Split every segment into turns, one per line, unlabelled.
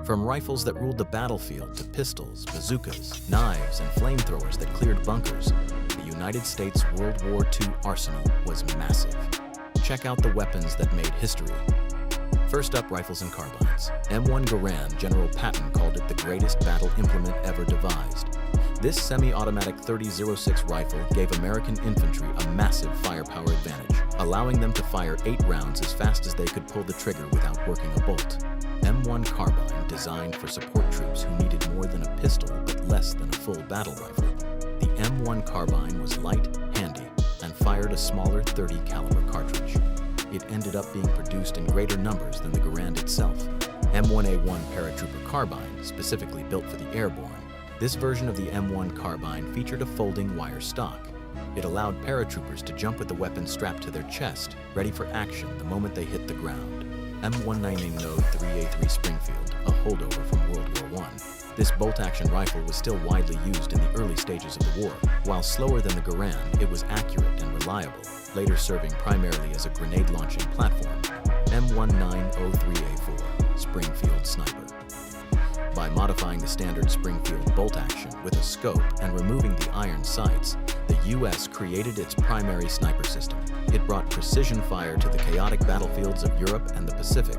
From rifles that ruled the battlefield to pistols, bazookas, knives, and flamethrowers that cleared bunkers, the United States World War II arsenal was massive. Check out the weapons that made history. First up, rifles and carbines. M1 Garand General Patton called it the greatest battle implement ever devised. This semi-automatic 30-06 rifle gave American infantry a massive firepower advantage, allowing them to fire 8 rounds as fast as they could pull the trigger without working a bolt. M1 Carbine, designed for support troops who needed more than a pistol but less than a full battle rifle. The M1 Carbine was light, handy, and fired a smaller 30 caliber cartridge. It ended up being produced in greater numbers than the Garand itself. M1A1 Paratrooper Carbine, specifically built for the airborne. This version of the M1 Carbine featured a folding wire stock. It allowed paratroopers to jump with the weapon strapped to their chest, ready for action the moment they hit the ground. M199 Node 3A3 Springfield, a holdover from World War I. This bolt-action rifle was still widely used in the early stages of the war. While slower than the Garand, it was accurate and reliable, later serving primarily as a grenade-launching platform. M190-3A4 Springfield Sniper. By modifying the standard Springfield bolt-action with a scope and removing the iron sights, the U.S. created its primary sniper system. It brought precision fire to the chaotic battlefields of Europe and the Pacific.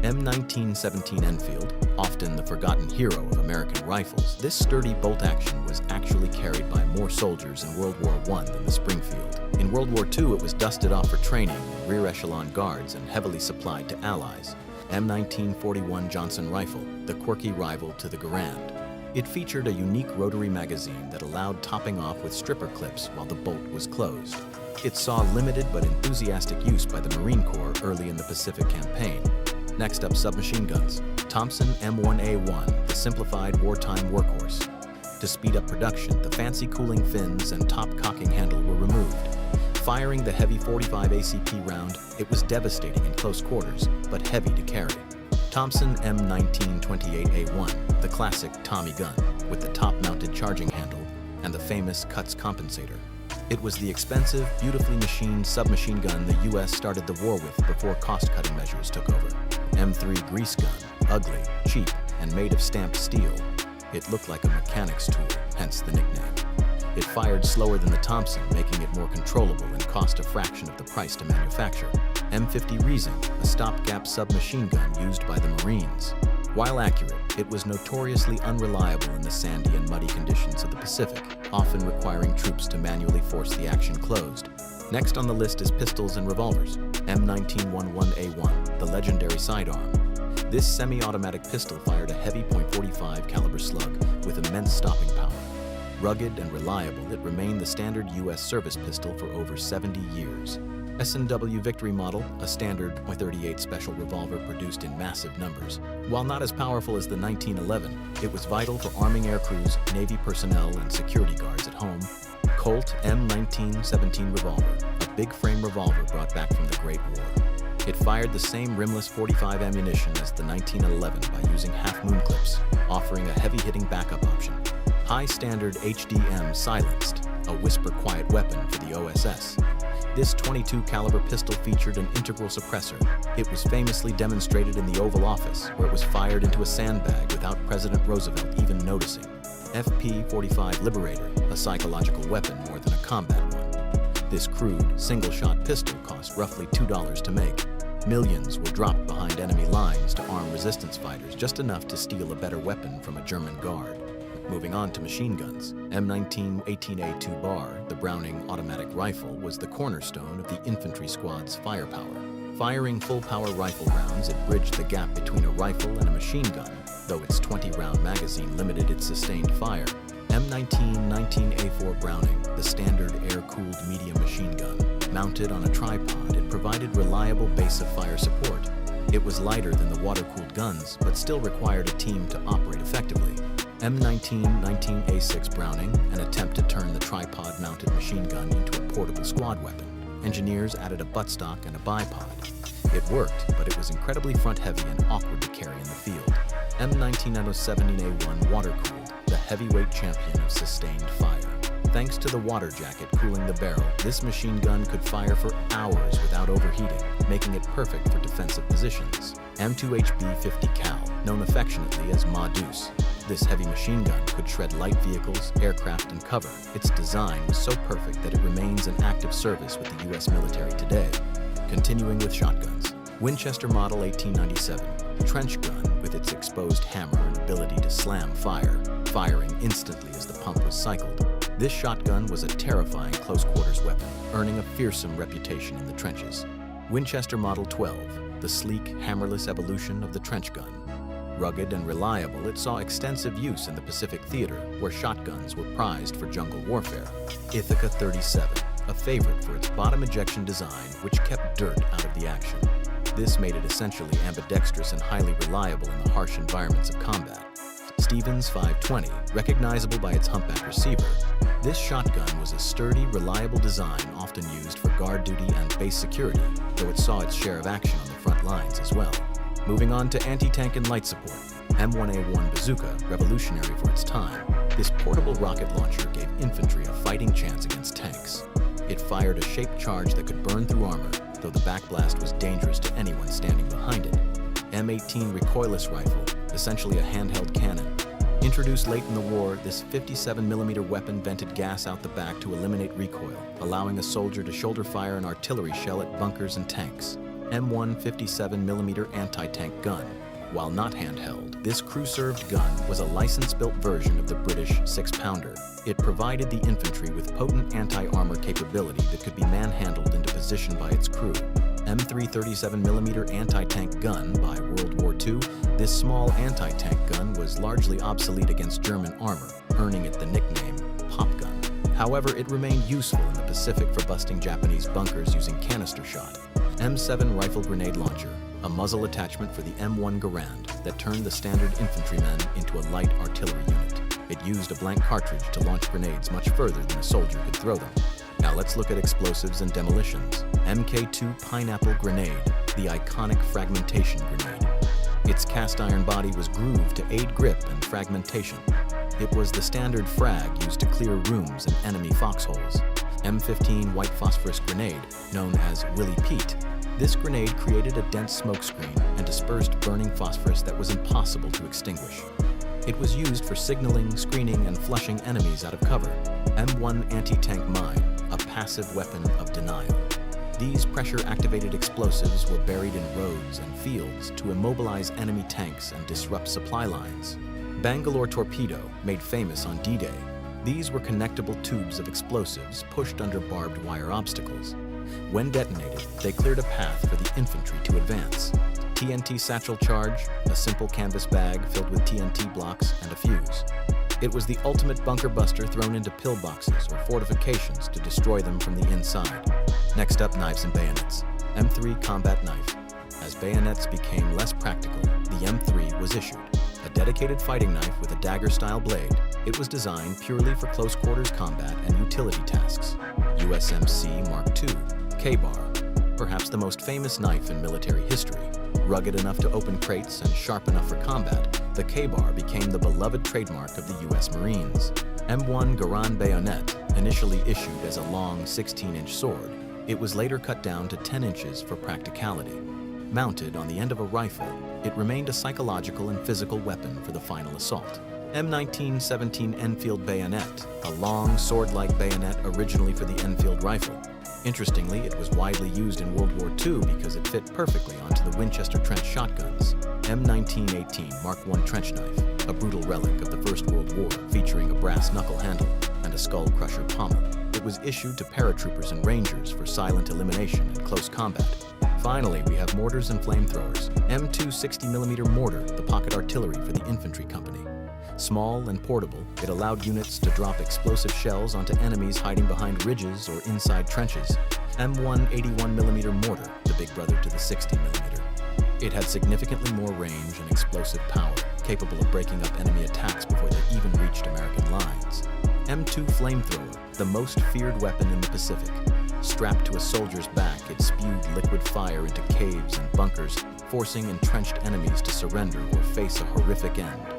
M1917 Enfield, often the forgotten hero of American rifles, this sturdy bolt-action was actually carried by more soldiers in World War I than the Springfield. In World War II, it was dusted off for training, rear echelon guards, and heavily supplied to allies. M1941 Johnson Rifle, the quirky rival to the Garand. It featured a unique rotary magazine that allowed topping off with stripper clips while the bolt was closed. It saw limited but enthusiastic use by the Marine Corps early in the Pacific Campaign. Next up, submachine guns. Thompson M1A1, the simplified wartime workhorse. To speed up production, the fancy cooling fins and top cocking handle were removed. Firing the heavy 45 ACP round, it was devastating in close quarters, but heavy to carry. Thompson M1928A1, the classic Tommy gun, with the top-mounted charging handle and the famous Cuts compensator. It was the expensive, beautifully machined submachine gun the U.S. started the war with before cost-cutting measures took over. M3 grease gun, ugly, cheap, and made of stamped steel. It looked like a mechanic's tool, hence the nickname. It fired slower than the Thompson, making it more controllable and cost a fraction of the price to manufacture. M50 Riesing, a stopgap submachine gun used by the Marines. While accurate, it was notoriously unreliable in the sandy and muddy conditions of the Pacific, often requiring troops to manually force the action closed. Next on the list is pistols and revolvers. M1911A1, the legendary sidearm. This semi-automatic pistol fired a heavy .45 caliber slug with immense stopping power. Rugged and reliable, it remained the standard U.S. service pistol for over 70 years. S&W Victory model, a standard .38 special revolver produced in massive numbers. While not as powerful as the 1911, it was vital for arming air crews, Navy personnel, and security guards at home. Colt M1917 revolver, a big-frame revolver brought back from the Great War. It fired the same rimless .45 ammunition as the 1911 by using half-moon clips, offering a heavy-hitting backup option. High standard HDM silenced, a whisper-quiet weapon for the OSS. This .22 caliber pistol featured an integral suppressor. It was famously demonstrated in the Oval Office, where it was fired into a sandbag without President Roosevelt even noticing. FP-45 Liberator, a psychological weapon more than a combat one. This crude, single-shot pistol cost roughly $2 to make. Millions were dropped behind enemy lines to arm resistance fighters, just enough to steal a better weapon from a German guard. Moving on to machine guns, M1918A2 Bar, the Browning automatic rifle, was the cornerstone of the infantry squad's firepower. Firing full-power rifle rounds, it bridged the gap between a rifle and a machine gun, though its 20-round magazine limited its sustained fire. M1919A4 Browning, the standard air-cooled medium machine gun. Mounted on a tripod, it provided reliable base of fire support. It was lighter than the water-cooled guns, but still required a team to operate effectively. M1919A6 Browning, an attempt to turn the tripod-mounted machine gun into a portable squad weapon. Engineers added a buttstock and a bipod. It worked, but it was incredibly front-heavy and awkward to carry in the field. M1917A1 water-cooled, the heavyweight champion of sustained fire. Thanks to the water jacket cooling the barrel, this machine gun could fire for hours without overheating, making it perfect for defensive positions. M2HB 50 Cal, known affectionately as Ma Deuce. This heavy machine gun could shred light vehicles, aircraft, and cover. Its design was so perfect that it remains in active service with the U.S. military today. Continuing with shotguns. Winchester Model 1897, trench gun with its exposed hammer and ability to slam fire, firing instantly as the pump was cycled. This shotgun was a terrifying close-quarters weapon, earning a fearsome reputation in the trenches. Winchester Model 12, the sleek, hammerless evolution of the trench gun. Rugged and reliable, it saw extensive use in the Pacific Theater, where shotguns were prized for jungle warfare. Ithaca 37, a favorite for its bottom ejection design, which kept dirt out of the action. This made it essentially ambidextrous and highly reliable in the harsh environments of combat. Stevens 520, recognizable by its humpback receiver. This shotgun was a sturdy, reliable design often used for guard duty and base security, though it saw its share of action on the front lines as well. Moving on to anti-tank and light support. M1A1 bazooka, revolutionary for its time. This portable rocket launcher gave infantry a fighting chance against tanks. It fired a shaped charge that could burn through armor, though the backblast was dangerous to anyone standing behind it. M18 recoilless rifle, essentially a handheld cannon. Introduced late in the war, this 57mm weapon vented gas out the back to eliminate recoil, allowing a soldier to shoulder fire an artillery shell at bunkers and tanks. M1 57mm anti-tank gun. While not handheld, this crew-served gun was a license-built version of the British 6-pounder. It provided the infantry with potent anti-armor capability that could be manhandled into position by its crew. M3 37mm anti-tank gun by World War II, this small anti-tank gun was largely obsolete against German armor, earning it the nickname Pop Gun. However, it remained useful in the Pacific for busting Japanese bunkers using canister shot. M7 rifle grenade launcher, a muzzle attachment for the M1 Garand that turned the standard infantryman into a light artillery unit. It used a blank cartridge to launch grenades much further than a soldier could throw them. Now let's look at explosives and demolitions. Mk2 Pineapple Grenade, the iconic fragmentation grenade. Its cast iron body was grooved to aid grip and fragmentation. It was the standard frag used to clear rooms in enemy foxholes. M15 White Phosphorus Grenade, known as Willie Pete. This grenade created a dense smoke screen and dispersed burning phosphorus that was impossible to extinguish. It was used for signaling, screening, and flushing enemies out of cover. M1 Anti-Tank Mine, a passive weapon of denial. These pressure-activated explosives were buried in roads and fields to immobilize enemy tanks and disrupt supply lines. Bangalore Torpedo, made famous on D-Day. These were connectable tubes of explosives pushed under barbed wire obstacles. When detonated, they cleared a path for the infantry to advance. TNT Satchel Charge, a simple canvas bag filled with TNT blocks and a fuse. It was the ultimate bunker buster thrown into pillboxes or fortifications to destroy them from the inside. Next up, knives and bayonets. M3 Combat Knife. As bayonets became less practical, the M3 was issued. A dedicated fighting knife with a dagger-style blade, it was designed purely for close-quarters combat and utility tasks. USMC Mark II, K-Bar, perhaps the most famous knife in military history. Rugged enough to open crates and sharp enough for combat, the K-Bar became the beloved trademark of the U.S. Marines. M1 Garand Bayonet, initially issued as a long 16-inch sword, it was later cut down to 10 inches for practicality. Mounted on the end of a rifle, it remained a psychological and physical weapon for the final assault. M1917 Enfield Bayonet, a long, sword-like bayonet originally for the Enfield rifle. Interestingly, it was widely used in World War II because it fit perfectly onto the Winchester trench shotguns. M1918 Mark I trench knife, a brutal relic of the First World War, featuring a brass knuckle handle and a skull crusher pommel. It was issued to paratroopers and rangers for silent elimination and close combat. Finally, we have mortars and flamethrowers. M2 60mm mortar, the pocket artillery for the infantry company. Small and portable, it allowed units to drop explosive shells onto enemies hiding behind ridges or inside trenches. M1 81mm mortar, the big brother to the 60mm. It had significantly more range and explosive power, capable of breaking up enemy attacks before they even reached American lines. M2 flamethrower, the most feared weapon in the Pacific. Strapped to a soldier's back, it spewed liquid fire into caves and bunkers, forcing entrenched enemies to surrender or face a horrific end.